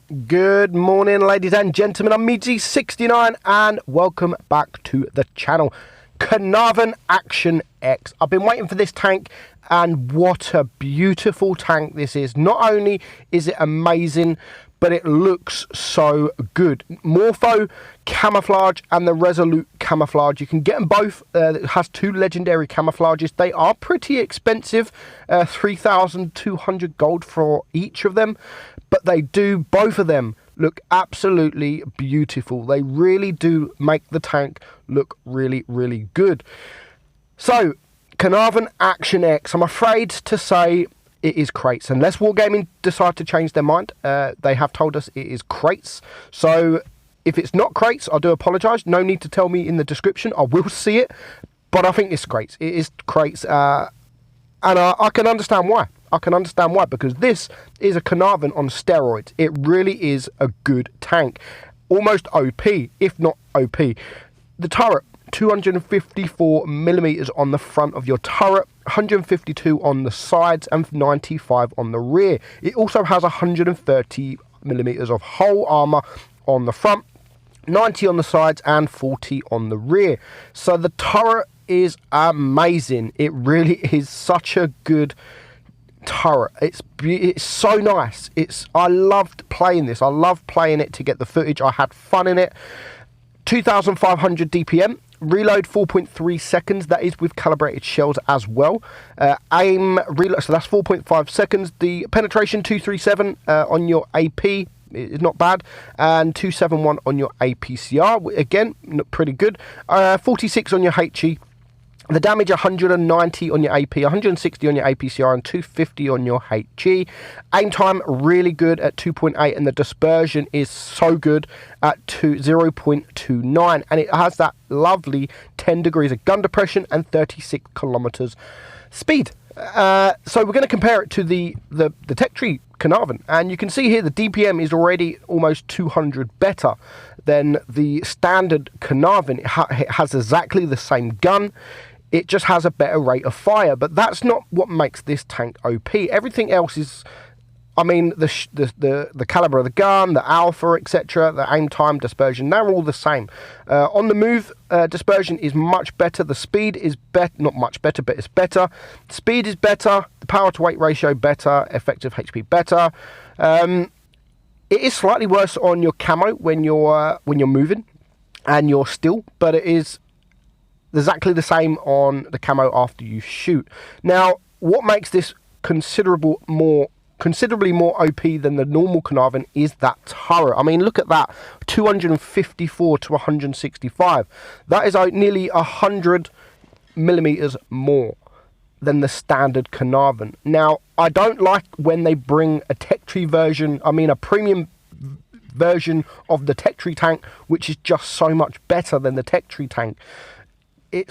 Good morning, ladies and gentlemen. I'm Meadsy69 and welcome back to the channel. Caernarvon Action X. I've been waiting for this tank, and what a beautiful tank this is. Not only is it amazing, but it looks so good. Morpho Camouflage and the Resolute Camouflage. You can get them both. It has two legendary camouflages. They are pretty expensive, 3,200 gold for each of them. But they do, both of them, look absolutely beautiful. They really do make the tank look really, really good. So, Caernarvon Action X, I'm afraid to say it is crates. Unless Wargaming decide to change their mind, they have told us it is crates. So, if it's not crates, I do apologise. No need to tell me in the description. I will see it. But I think it's crates. It is crates. And I can understand why. Because this is a Caernarvon on steroids. It really is a good tank. Almost OP, if not OP. The turret, 254mm on the front of your turret, 152 on the sides, and 95 on the rear. It also has 130mm of hull armour on the front, 90 on the sides, and 40 on the rear. So the turret is amazing. It really is such a good turret. It's so nice. I loved playing this. I loved playing it to get the footage. I had fun in it. 2,500 DPM. Reload 4.3 seconds. That is with calibrated shells as well. Aim reload, so that's 4.5 seconds. The penetration 237 on your AP is not bad, and 271 on your APCR. Again, pretty good. 46 on your HE. The damage 190 on your AP, 160 on your APCR, and 250 on your HE. Aim time really good at 2.8, and the dispersion is so good at 0.29. And it has that lovely 10 degrees of gun depression and 36 kilometers speed. So we're going to compare it to the Tech Tree Caernarvon, and you can see here the DPM is already almost 200 better than the standard Caernarvon. It has exactly the same gun. It just has a better rate of fire, but that's not what makes this tank OP. Everything else is, I mean, the caliber of the gun, the alpha, etc., the aim time, dispersion, they're all the same. On the move, dispersion is much better. The speed is not much better, but it's better. Speed is better. The power to weight ratio better. Effective HP better. It is slightly worse on your camo when you're moving and you're still, but it is exactly the same on the camo after you shoot. Now, what makes this considerably more OP than the normal Caernarvon is that turret. I mean, look at that, 254 to 165. That is nearly 100mm more than the standard Caernarvon. Now, I don't like when they bring a Tech Tree version, a premium version of the Tech Tree tank, which is just so much better than the Tech Tree tank. I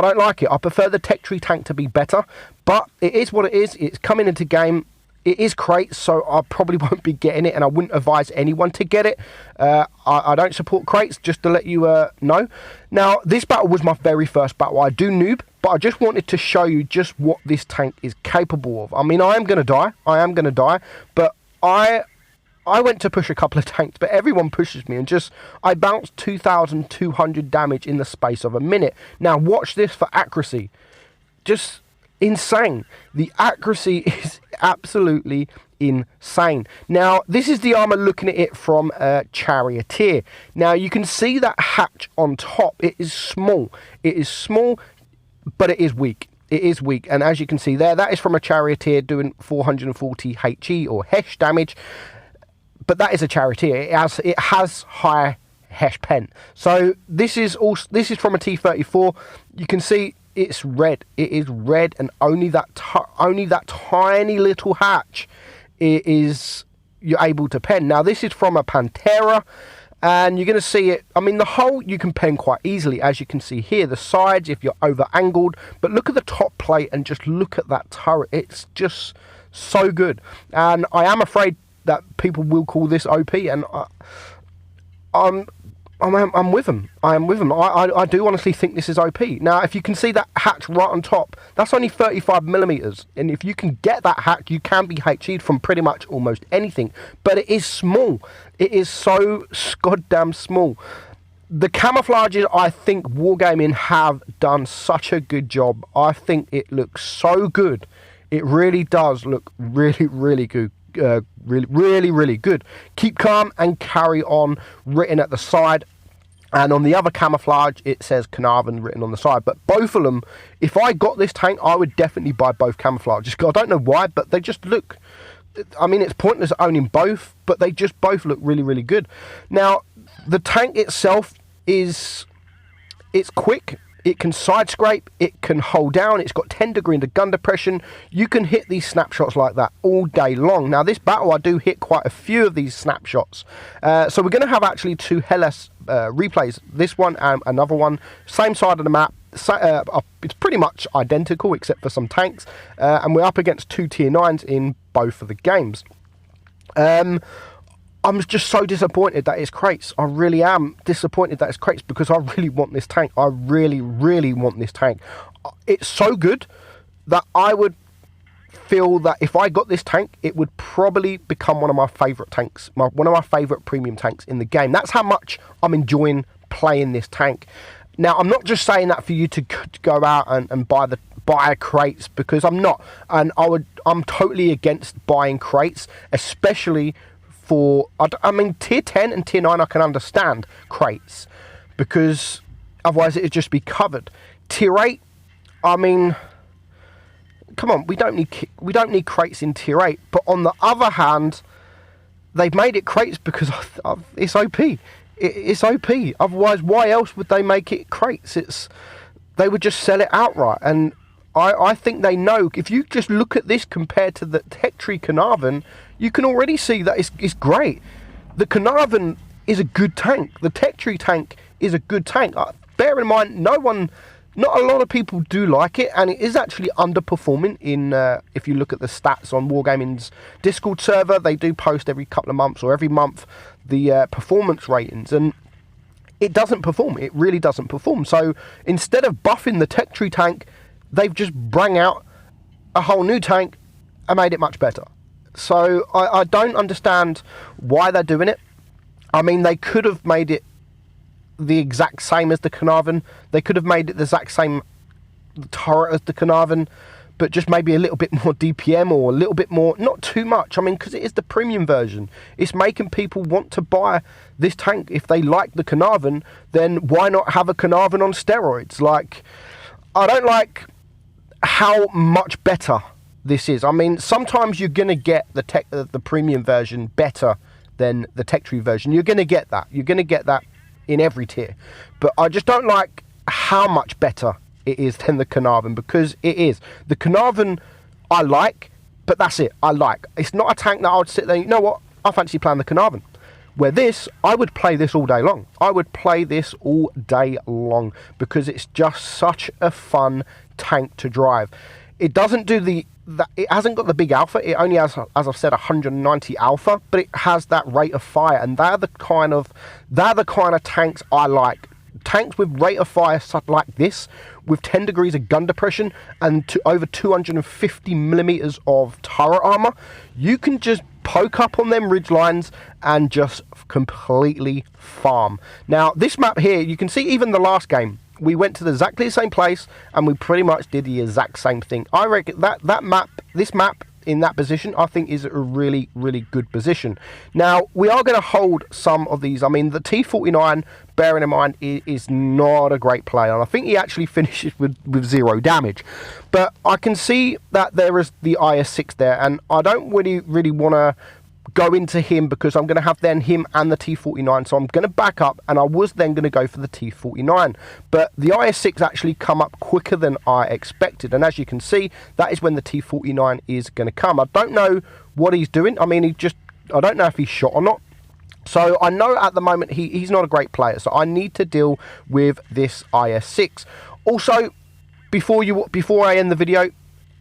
don't like it. I prefer the Tech Tree tank to be better, but it is what it is. It's coming into game. It is crates, so I probably won't be getting it, and I wouldn't advise anyone to get it. I don't support crates, just to let you know. Now, this battle was my very first battle. I do noob, but I just wanted to show you just what this tank is capable of. I mean, I am going to die, but I went to push a couple of tanks, but everyone pushes me, and I bounced 2,200 damage in the space of a minute. Now, watch this for accuracy. Just insane. The accuracy is absolutely insane. Now, this is the armor looking at it from a charioteer. Now, you can see that hatch on top. It is small. It is small, but it is weak. It is weak, and as you can see there, that is from a charioteer doing 440 HE or HESH damage. But that is a charioteer. It has high HESH pen. So this is from a T-34. You can see it's red. It is red, and only that tiny little hatch you're able to pen. Now this is from a Pantera, and you're going to see it. I mean, the hull you can pen quite easily, as you can see here. The sides, if you're over angled, but look at the top plate and just look at that turret. It's just so good, and I am afraid that people will call this OP, and I'm I'm with them. I am with them. I do honestly think this is OP. Now, if you can see that hatch right on top, that's only 35mm. And if you can get that hatch, you can be HE'd from pretty much almost anything. But it is small. It is so goddamn small. The camouflages, I think Wargaming have done such a good job. I think it looks so good. It really does look really, really good. Really good. Keep calm and carry on written at the side, and on the other camouflage it says Caernarvon written on the side. But both of them, if I got this tank, I would definitely buy both camouflages. I don't know why, but they just look, I mean, it's pointless owning both, but they just both look really, really good. Now, the tank itself it's quick. It can side scrape, it can hold down, it's got 10 degree into gun depression. You can hit these snapshots like that all day long. Now this battle I do hit quite a few of these snapshots. So we're going to have actually two Hellas replays, this one and another one, same side of the map. It's pretty much identical except for some tanks, and we're up against two tier 9s in both of the games. I'm just so disappointed that it's crates. I really am disappointed that it's crates because I really want this tank. I really, really want this tank. It's so good that I would feel that if I got this tank, it would probably become one of my favourite tanks, one of my favourite premium tanks in the game. That's how much I'm enjoying playing this tank. Now, I'm not just saying that for you to go out and buy crates, because I'm not. And I'm totally against buying crates, especially for, I mean, tier 10 and tier 9 I can understand crates, because otherwise it would just be covered. Tier 8, I mean, come on, we don't need crates in tier 8. But on the other hand, they've made it crates because it's OP. It's OP. Otherwise, why else would they make it crates? They would just sell it outright. And I think they know. If you just look at this compared to the Tech Tree Caernarvon, you can already see that it's great. The Caernarvon is a good tank. The Tech Tree tank is a good tank. Bear in mind, not a lot of people do like it, and it is actually underperforming in, if you look at the stats on Wargaming's Discord server, they do post every couple of months or every month the performance ratings, and it doesn't perform. It really doesn't perform. So instead of buffing the Tech Tree tank, they've just brung out a whole new tank and made it much better. So I don't understand why they're doing it. I mean, they could have made it the exact same as the Caernarvon. They could have made it the exact same turret as the Caernarvon, but just maybe a little bit more DPM or a little bit more, not too much. I mean, because it is the premium version. It's making people want to buy this tank. If they like the Caernarvon, then why not have a Caernarvon on steroids? Like, I don't like how much better this is. I mean, sometimes you're going to get the premium version better than the Tech Tree version. You're going to get that. You're going to get that in every tier. But I just don't like how much better it is than the Caernarvon, because it is. The Caernarvon I like, but that's it. I like. It's not a tank that I would sit there, you know what, I fancy playing the Caernarvon. Where this, I would play this all day long. I would play this all day long because it's just such a fun tank to drive. It doesn't do it hasn't got the big alpha. It only has, as I've said, 190 alpha, but it has that rate of fire, and they're the kind of tanks I like. Tanks with rate of fire like this, with 10 degrees of gun depression and over 250mm of turret armor, you can just poke up on them ridge lines and just completely farm. Now, this map here, you can see even the last game, we went to exactly the same place and we pretty much did the exact same thing. I reckon this map in that position, I think is a really, really good position. Now, we are going to hold some of these. I mean, the T49, bearing in mind, is not a great player, and I think he actually finishes with 0 damage. But I can see that there is the IS-6 there, and I don't really want to go into him because I'm going to have then him and the T49, so I'm going to back up, and I was then going to go for the T49, but the IS-6 actually come up quicker than I expected, and as you can see, that is when the T49 is going to come. I don't know what he's doing. I mean, I don't know if he's shot or not, so I know at the moment he's not a great player, so I need to deal with this IS-6. Also, before I end the video,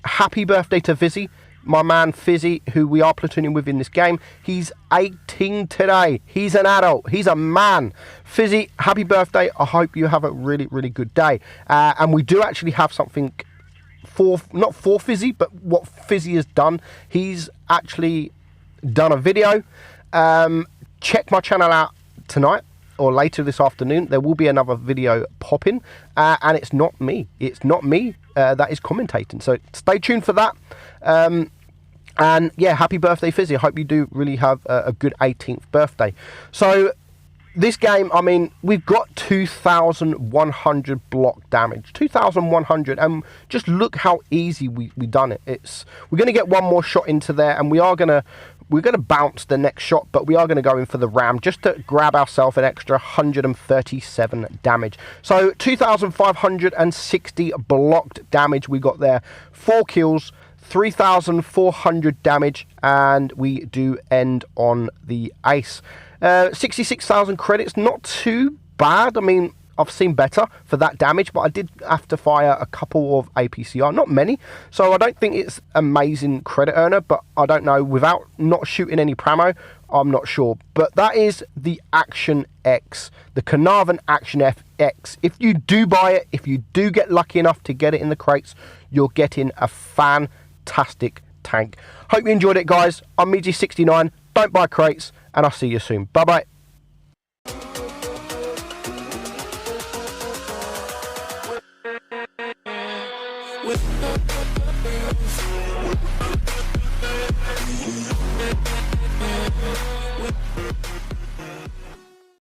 happy birthday to Vizzy. my man Fizzy, who we are platooning with in this game. He's 18 today. He's an adult. He's a man. Fizzy, happy birthday. I hope you have a really, really good day. And we do actually have something not for Fizzy, but what Fizzy has done. He's actually done a video. Check my channel out tonight or later this afternoon. There will be another video popping, and it's not me. It's not me that is commentating. So stay tuned for that. And yeah, happy birthday, Fizzy. I hope you do really have a good 18th birthday. So this game, I mean, we've got 2,100 block damage, 2,100, and just look how easy we done it. We're going to get one more shot into there, and we're going to bounce the next shot, but we are going to go in for the ram just to grab ourselves an extra 137 damage. So 2,560 blocked damage we got there, 4 kills, 3,400 damage, and we do end on the ace. 66,000 credits, not too bad. I mean, I've seen better for that damage, but I did have to fire a couple of APCR, not many, so I don't think it's amazing credit earner, but I don't know, without not shooting any Pramo, I'm not sure. But that is the Action X, the Caernarvon Action X. If you do buy it, if you do get lucky enough to get it in the crates, you're getting a fantastic tank. Hope you enjoyed it, guys. I'm Meadsy69. Don't buy crates, and I'll see you soon. Bye-bye. With